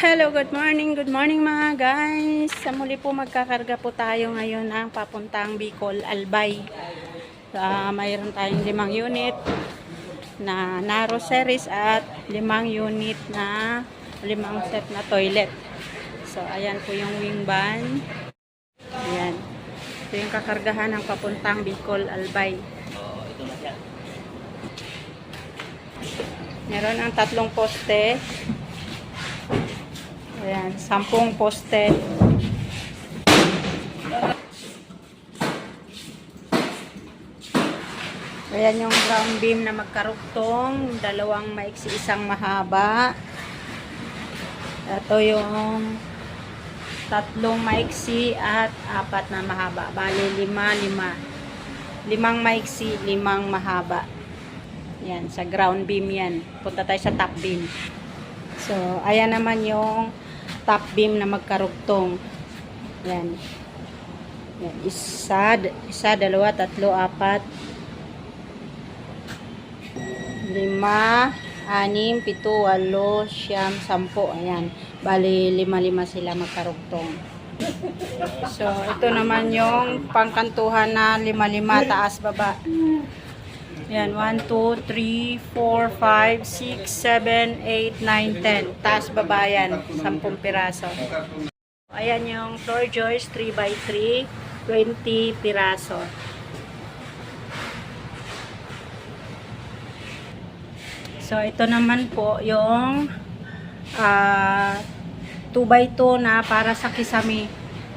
Hello, good morning mga guys. Sa muli po magkakarga po tayo ngayon ng papuntang Bicol, Albay. Mayroon tayong 5 unit na Naro series at 5 unit na 5 set na toilet. So ayan po yung wing van. Ayan. Ito yung kakargahan ng papuntang Bicol, Albay. Meron ang 3 poste. Ayan, 10 poste. Ayan yung ground beam na magkarugtong, 2 maiksi, 1 mahaba. Ito yung 3 maiksi at 4 na mahaba. Bali 5 maiksi, 5 mahaba. Yan, sa ground beam yan. Punta tayo sa top beam. So, ayan naman yung top beam na magkarugtong. Yan. Yan. 1, 2, 3, 4, 5, 6, 7, 8, 9, 10. Ayan. Bali, 5 sila magkarugtong. So, ito naman yung pangkantuhan na 5, taas, baba. Yan, 1, 2, 3, 4, 5, 6, 7, 8, 9, 10. Taas baba yan, 10 piraso. Ayan yung floor joist, 3x3, 20 piraso. So, ito naman po yung 2x2 na para sa kisame.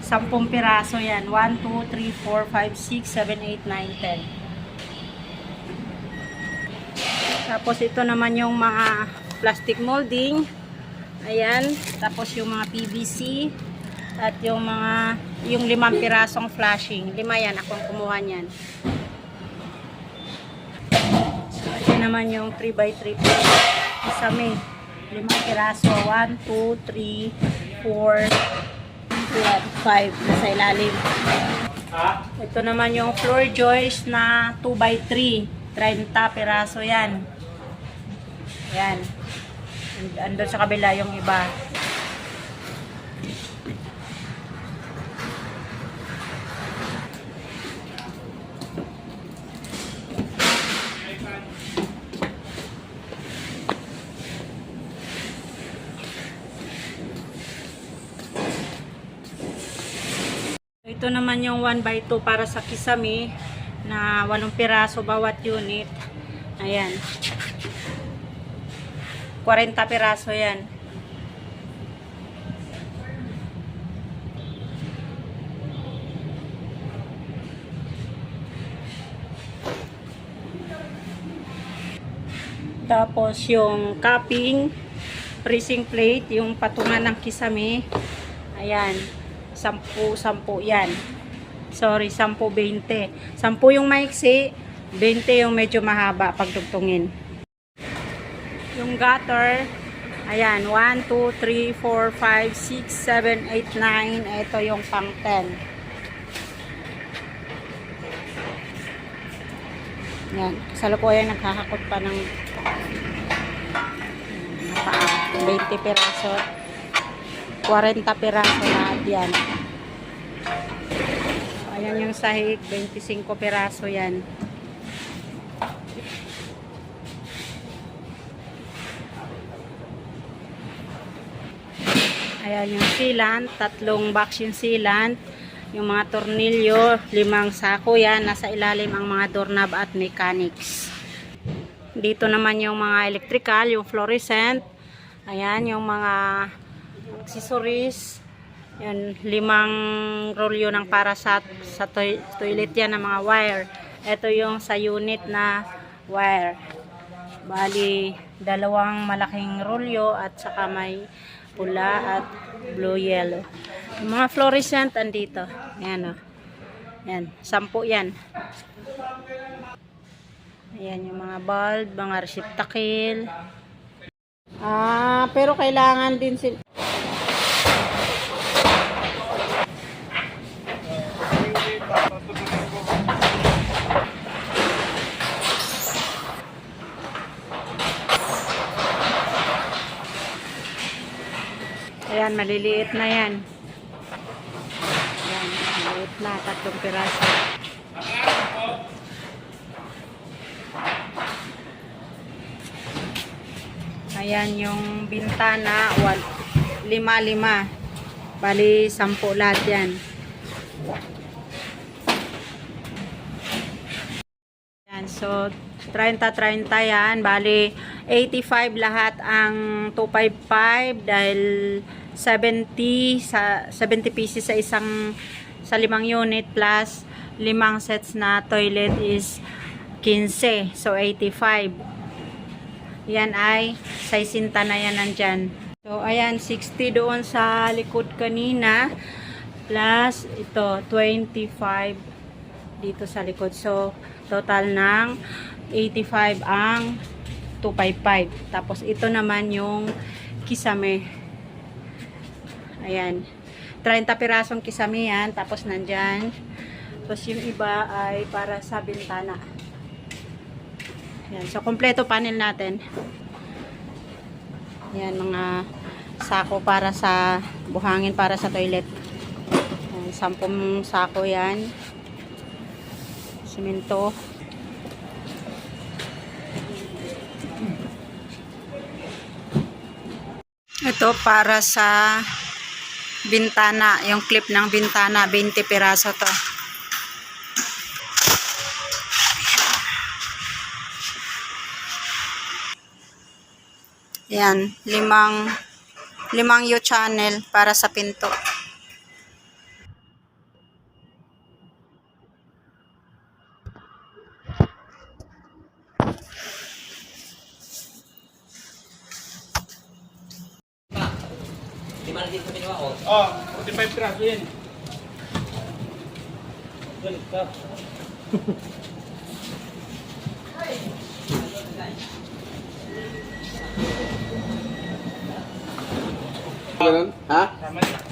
10 piraso yan. 1, 2, 3, 4, 5, 6, 7, 8, 9, 10. Tapos ito naman yung mga plastic molding. Ayan. Tapos yung mga PVC. At yung 5 pirasong flashing. 5 yan. Ako ang kumuha niyan. So, ito naman yung 3x3 isame. 5 piraso. 1, 2, 3, 4, 5. Nasa ilalim. Ito naman yung floor joist na 2x3. 30 piraso yan. Yan. Andun sa kabila yung iba. Ito naman yung 1x2 para sa kisame na 8 piraso bawat unit. Ayan. 40 piraso yan. Tapos yung cupping, pressing plate, yung patungan ng kisame. Ayan. 10 yan. Sorry, 10, 20. 10 yung maiksi, 20 yung medyo mahaba pagtugtungin. Yung gutter, ayan, 1, 2, 3, 4, 5, 6, 7, 8, 9. Ito yung pang 10. Yan, kasalukuyan nagkakakot pa ng 20 piraso. 40 piraso lahat yan. Ayan yung sahig, 25 piraso yan. Ayan yung sealant, 3 box yung sealant. Yung mga tornilyo, 5 sako yan. Nasa ilalim ang mga doorknob at mechanics. Dito naman yung mga electrical, yung fluorescent. Ayan yung mga accessories. Yan, 5 rolyo ng para sa toilet yan ng mga wire. Ito yung sa unit na wire. Bali, 2 malaking rolyo at saka may pula at blue yellow. Yung mga fluorescent andito. Ayan o. Ayan, 10 yan. Ayan yung mga bulb, mga receptacle. Pero kailangan din sila. Ayan, maliliit na yan. Ayan, maliliit na. 3 piraso. Ayan yung bintana. 5-5. Bali, 10 lahat yan. Yan, so 30-30 yan. Bali, 85 lahat ang 255 dahil 70 pieces sa sa 5 unit plus 5 sets na toilet is 15. So 85. Yan ay 60 na yan nandyan. So ayan, 60 doon sa likod kanina plus ito 25 dito sa likod. So total ng 85 ang 255. Tapos ito naman yung kisame. Ayan. 30 pirasong kisame yan. Tapos nandyan. Tapos yung iba ay para sa bintana. Ayan. So kompleto panel natin. Ayan, mga sako para sa buhangin para sa toilet. Ayan, 10 sako yan. Simento. Ito para sa bintana, yung clip ng bintana, 20 piraso to. Yan, 5 U-channel para sa pinto. Oh, 45 piraso yan. Galit ka. Ganun? Ha? Tama na.